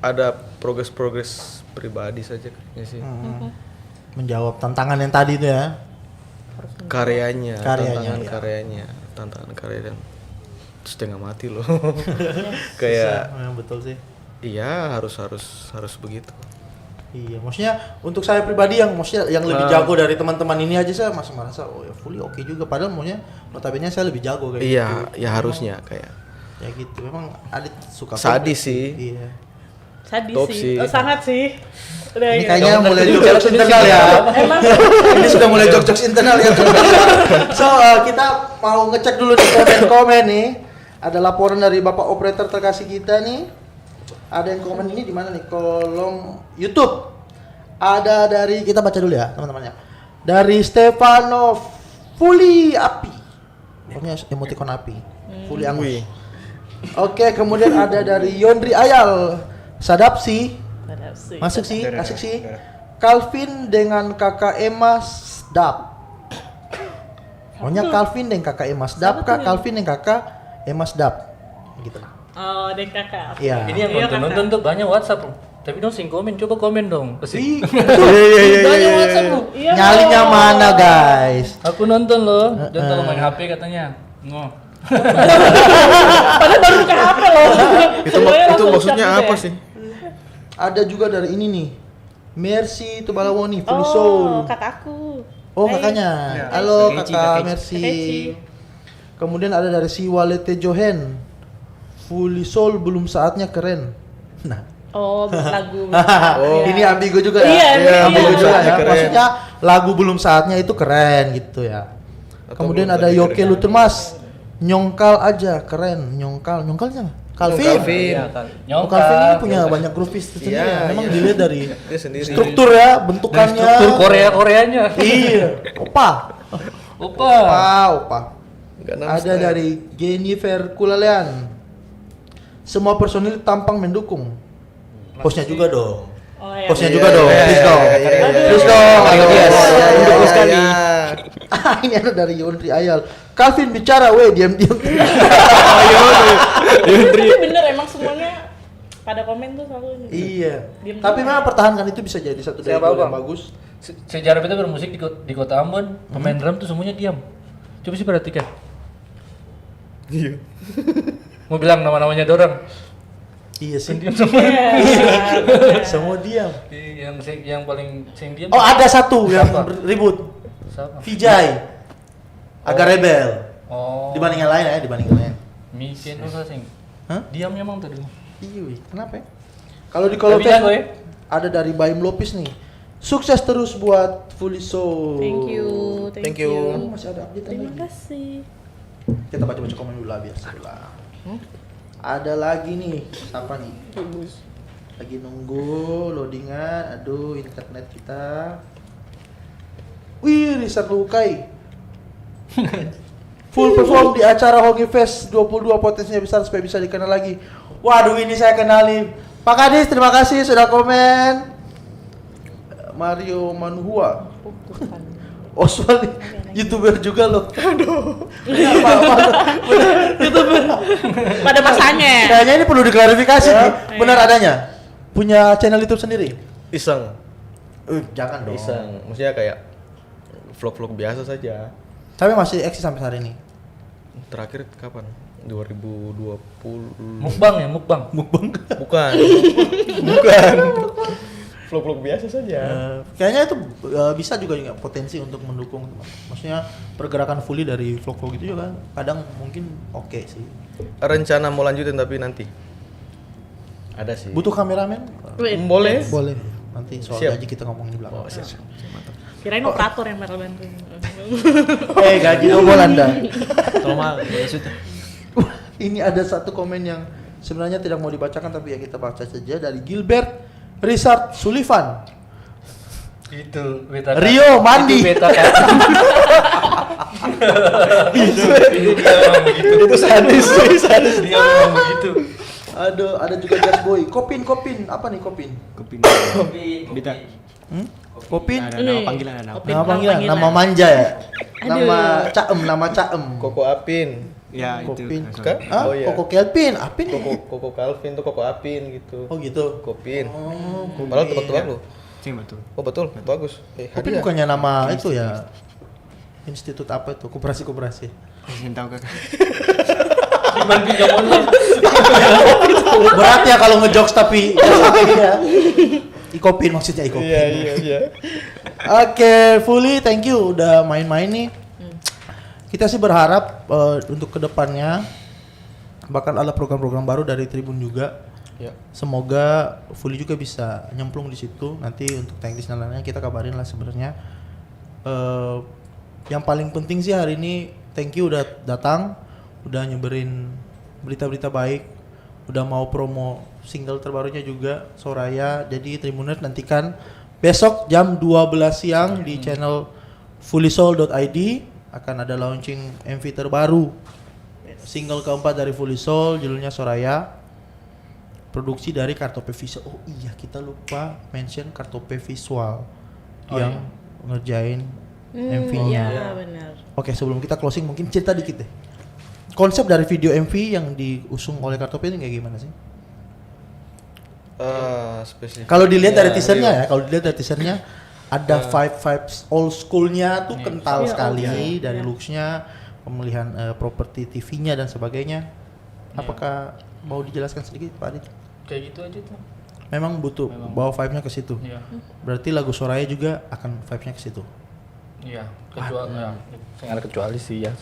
ada progres pribadi saja kayaknya sih. Menjawab tantangan yang tadi itu ya. Karyanya, Karyanya, tantangan iya. karyanya, tantangan karya, dan setengah mati loh. Bisa, Kayak memang betul sih. iya, harus begitu. Iya, maksudnya untuk saya pribadi yang maksudnya yang lebih jago dari teman-teman ini aja saya masih merasa oh ya fully oke juga, padahal maksudnya notabene saya lebih jago kayak Iya, gitu. ya harusnya kayak Ya gitu. Memang Adit suka sadis komik. sih. Iya. Sadis Top sih. sih. Oh, sangat sih. Udah Ini gitu. kayaknya mulai jokes internal ya. Ini sudah mulai jokes internal ya. So, kita mau ngecek dulu di komen-komen nih. Ada laporan dari Bapak operator terkasih kita nih. Ada yang komen ini di mana nih? Kolom YouTube. Ada dari, kita baca dulu ya teman-temannya. Dari Stefano Fully Api. Pokoknya emoticon api. Fully Angus. Oke, kemudian ada dari Yondri Ayal. Sadapsi. Sadap sih. Masuk sih, asik sih. Calvin dengan kakak Emas Dap. Pokoknya Calvin dengan kakak Emas Dap, Kak. Calvin dengan kakak Emas Dap. Gitu. Oh, adik kakak. Iya. Ini yang nonton tuh banyak WhatsApp loh. Tapi dong sing komen, coba komen dong. Pasti. Iya. Banyak WhatsApp loh. Iya, Nyalinya loh. mana guys? Aku nonton loh. Dan kalau main HP katanya. Ngoh. Padahal baru buka HP loh. Itu Semuanya itu langsung maksudnya ucap gitu apa ya. sih? Ada juga dari ini nih. Mercy Tubalawoni, Fully Oh, Soul. kakakku. Oh, Hai. kakaknya. Ya. Halo Kak Eci, kakak Kak Eci. Mercy. Kak Eci. Kemudian ada dari si Walete Johen. Fully Soul belum saatnya keren. Nah, Oh, lagu. Oh. ini ambigu juga ya. Iya, iya. ambigu Belum juga saatnya ya. keren. Maksudnya lagu belum saatnya itu keren gitu ya. Atau Kemudian belum ada saatnya Yoke keren. Lutemas. Nyongkal aja keren. Nyongkalnya apa? Calvin. Calvin. Iya, Kak. Oh, Calvin ini punya banyak grooves tersendiri. Iya, ya. Memang iya. dilihat dari Dia sendiri. struktur ya, bentukannya. Struktur Koreanya. Iya. Opa. Opa. Opa. Nggak Ada nampak. dari Jennifer Kulalean. Semua personil tampang mendukung. Posnya juga dong. Oh, iya. Posnya Iya, juga dong. iya, Please iya, dong. iya, iya, iya. Please dong. Mario Diaz. Mendukung sekali. Iya. Ini ada dari Yondri Ayal. Calvin bicara, weh, diam-diam. Tapi bener emang semuanya pada komen tuh selalu ini. Iya. Diam-diam. Tapi memang pertahankan itu bisa jadi satu dari Siapa, gol yang Bang? bagus. Sejarah kita bermusik di kota Ambon, pemain drum tuh semuanya diam. Coba sih perhatikan. Iya. Mau bilang nama-namanya dorang. Iya sih. Diam semua. Semua diam. Yang paling sing diam. Oh, ada satu yang Siapa? ribut. Siapa? Vijay. Agak rebel. Oh. Dibanding yang lain ya, dibanding yang lain. Mungkin usah sing. Hah? Diam emang tadi. Iya, wih. Kenapa ya? Kalau di kolom Tapi jago ya. ada dari Baim Lopis nih. Sukses terus buat Fully Soul. Thank you. Thank you. Oh, masih ada update Terima lagi. kasih. Kita baca-baca komen dulu lah biar seru lah. Ada lagi nih, apa nih? Lagi nunggu loadingan. Aduh, internet kita. Wih, Richard Lukai. Full perform di acara Hockey Fest 22, potensinya besar supaya bisa dikenal lagi. Waduh, ini saya kenal nih. Pak Kadis, terima kasih sudah komen. Mario Manhua. Oswald YouTuber juga loh. Aduh. Pada masanya. Kayaknya ini perlu diklarifikasi nih. Benar adanya? Punya channel YouTube sendiri? Iseng. Jangan dong. Iseng. Maksudnya kayak vlog-vlog biasa saja. Tapi masih eksis sampai hari ini. Terakhir kapan? 2020. Mukbang ya, mukbang. Mukbang. Bukan. Bukan. Vlog-vlog biasa saja. Kayaknya itu bisa juga nggak potensi untuk mendukung. Maksudnya pergerakan fully dari vlog-vlog itu juga kadang mungkin oke sih. Rencana mau lanjutin tapi nanti. Ada sih. Butuh kameramen? Wait, Boleh. Boleh. Nanti soal Siap. gaji kita ngomongin di belakang. Oh, siap. kirain operator yang bakal bantuin. Gaji double Anda. Normal, ya sudah. Ini ada satu komen yang sebenarnya tidak mau dibacakan tapi ya kita baca saja dari Gilbert Richard Sullivan. Itu beta Rio mandi. Itu beta kacang. Itu dia memang begitu. Itu sadis, sadis. Dia memang begitu. Ada juga Just Boy. Kopin. Apa nih Kopin? Kuping. Beda. Kopin? Ada nama panggilan, ada nama. Kopin. Nama panggilan, panggilan. nama manja ya. Aduh. Nama Caem. Koko Apin. Ya, itu. Kopin. Kan? Hah? Oh iya. Koko Kelvin, Apin. Koko Calvin tuh Koko Apin gitu. Oh gitu. Kopin. Oh, Malah tebak-tebak lu. Sing betul. Oh betul, bagus. Kopin bukannya nama itu ya? Institut apa itu? Koperasi. Sing tahu kakak. Cuman pinjam online. Berat ya kalau ngejokes tapi ya. Ikopin maksudnya Ikopin. Iya. Oke, Fully, thank you udah main-main nih. Kita sih berharap untuk kedepannya bakal ada program-program baru dari Tribun juga. Ya. Semoga Fully juga bisa nyemplung di situ. Nanti untuk teknis dan lainnya kita kabarin lah sebenarnya. Yang paling penting sih hari ini thank you udah datang, udah nyeberin berita-berita baik, udah mau promo single terbarunya juga Soraya. Jadi Tribuners nantikan besok jam 12 siang di channel fullysoul.id akan ada launching MV terbaru. Single keempat dari Fully Soul judulnya Soraya. Produksi dari Kartope Visual. Oh iya, kita lupa mention Kartope Visual yang ngerjain MV-nya. Iya, benar. Oke, sebelum kita closing mungkin cerita dikit deh. konsep dari video MV yang diusung oleh Kartopi ini kayak gimana sih? Spesifik. Kalau dilihat dari Ya, teasernya iya. ya, kalau dilihat dari teasernya ada vibes old schoolnya tuh kental sekali dari looksnya, pemilihan properti TV-nya dan sebagainya. Apakah mau dijelaskan sedikit Pak Adit? Kayak gitu aja tuh. Memang butuh bawa vibe-nya ke situ. Iya. Berarti lagu Soraya juga akan vibe-nya ke situ. Iya, kecuali ya, nggak ada kecuali sih ya.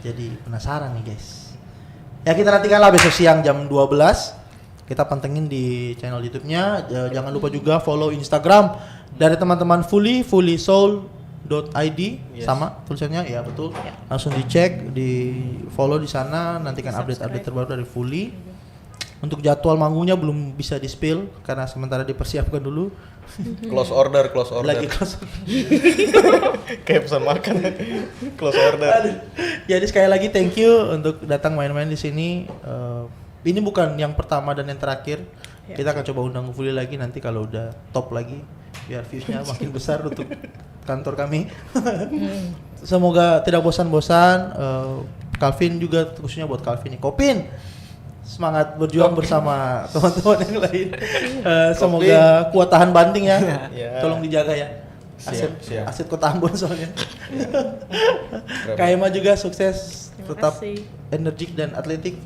Jadi penasaran nih guys. Ya kita nantikanlah besok siang jam 12. Kita pantengin di channel YouTube-nya. Jangan lupa juga follow Instagram dari teman-teman fullysoul.id. Sama tulisannya ya betul. Langsung dicek, di follow di sana. Nantikan update-update terbaru dari Fully. Untuk jadwal manggungnya belum bisa di-spill karena sementara dipersiapkan dulu. Close order. Lagi close. Kayak pesan makan. Close order. Jadi sekali lagi thank you untuk datang main-main di sini. Ini bukan yang pertama dan yang terakhir. Kita akan coba undang Fully lagi nanti kalau udah top lagi, biar views-nya makin besar untuk kantor kami. Semoga tidak bosan-bosan. Calvin juga khususnya buat Calvin nih. Kopin, semangat berjuang bersama teman-teman yang lain. Semoga kuat tahan banting ya. Ya. Tolong dijaga ya. Siap. Aset Kota Ambon soalnya. Kaima juga sukses, Terima tetap kasih. energik dan atletik.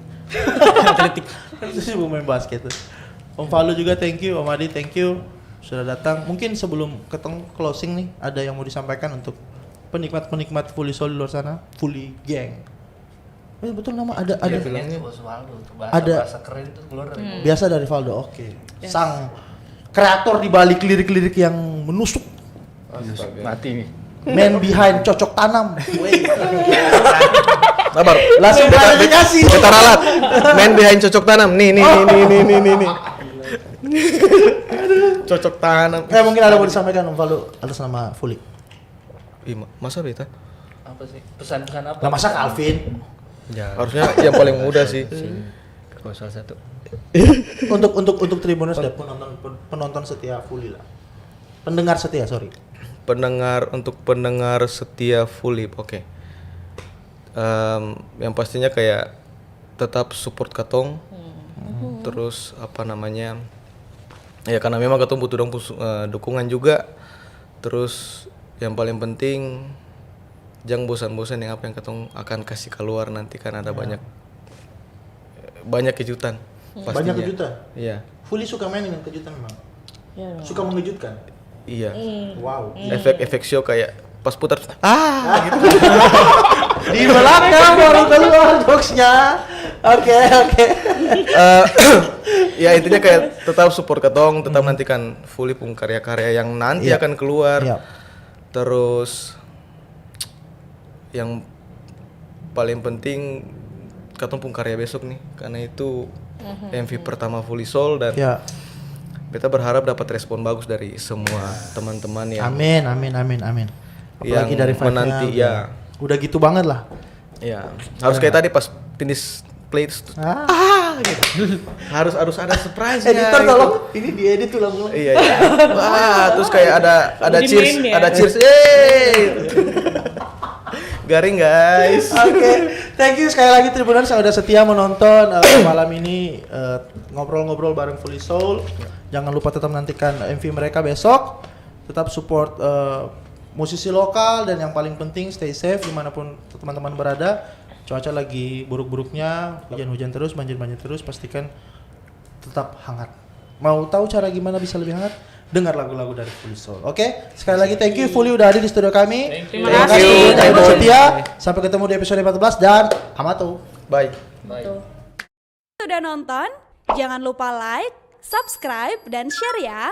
Atletik. Itu sih pemain basket tuh. Om Falu juga thank you, Om Adi thank you sudah datang. Mungkin sebelum closing nih, ada yang mau disampaikan untuk penikmat-penikmat Fully Soul di luar sana, Fully Gang. Betul nama ada Bilangnya Osvaldo tuh Ada. bahasa keren tuh keluar dari biasa dari Valdo. Oke. Sang kreator di balik lirik-lirik yang menusuk. mati nih. Man behind cocok tanam. Wey. Sabar. Langsung klarifikasi. Kita ralat. Man behind cocok tanam. Nih. Cocok tanam. Mungkin ada mau disampaikan Om Valdo atas nama Fully. Masa beta? Apa sih? Pesan-pesan apa? Lah masa Calvin? Ya. Harusnya yang paling muda sih. Kalau salah satu. untuk Tribuners dan penonton setia Fully lah. Pendengar setia, sorry. Untuk pendengar setia Fully, oke. Yang pastinya kayak tetap support Katong. Terus apa namanya? Ya karena memang Katong butuh dukungan juga. Terus yang paling penting jangan bosan-bosan yang apa yang Katong akan kasih keluar nanti kan ada banyak kejutan. Pastinya. Banyak kejutan. Iya. Fully suka main dengan kejutan memang. Ya, Suka mengejutkan. Iya. Wow. Efek show kayak pas putar gitu. Di belakang baru keluar jokesnya. Oke. Ya intinya kayak tetap support Katong, tetap nantikan Fully pun karya-karya yang nanti Iya. akan keluar. Iya. Terus yang paling penting Katong pun karya besok nih, karena itu MV pertama Fully Soul dan Ya. beta berharap dapat respon bagus dari semua teman-teman yang Amin. Apalagi yang dari vibe-nya menanti, ya. Udah gitu banget lah. ya harus kayak tadi pas finish play gitu. Harus ada surprise Editor tolong ini diedit ulang-ulang. Iya. Wah, terus kayak ada Di cheers, main ya? ada cheers. Yeay. Garing guys. Oke, thank you sekali lagi Tribuners yang udah setia menonton malam ini ngobrol-ngobrol bareng Fully Soul. Jangan lupa tetap nantikan MV mereka besok. Tetap support musisi lokal dan yang paling penting stay safe dimanapun teman-teman berada. Cuaca lagi buruk-buruknya, hujan-hujan terus, banjir-banjir terus. Pastikan tetap hangat. Mau tahu cara gimana bisa lebih hangat? Dengar lagu-lagu dari Fully Soul. Oke, sekali lagi thank you Fully udah ada di studio kami. Terima kasih. Yang udah setia. Sampai ketemu di episode 14 dan amato. Bye. Sudah nonton? Jangan lupa like, subscribe, dan share ya.